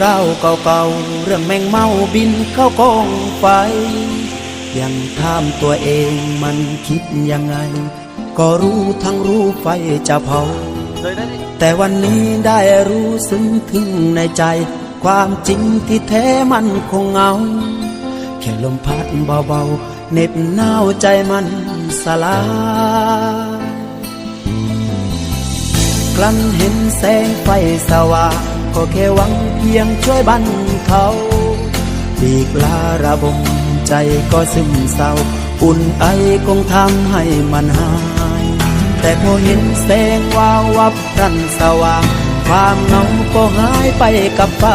ราวเก่าๆเรื่องแมงเมาบินเข้ากองไฟยังถามตัวเองมันคิดยังไงก็รู้ทั้งรู้ไฟจะเผาแต่วันนี้ได้รู้ซึ้งถึงในใจความจริงที่แท้มันคงเหงาแค่ลมพัดเบาๆเหน็บหนาวใจมันสลายกลั้นเห็นแสงไฟสว่างก็แค่หวังเพียงช่วยบรรเทาปีกลาระบมใจก็ซึมเศร้าอุ่นไอคงทำให้มันหายแต่พอเห็นแสงวาววับพรันสว่างความเหงาก็หายไปกับไฟ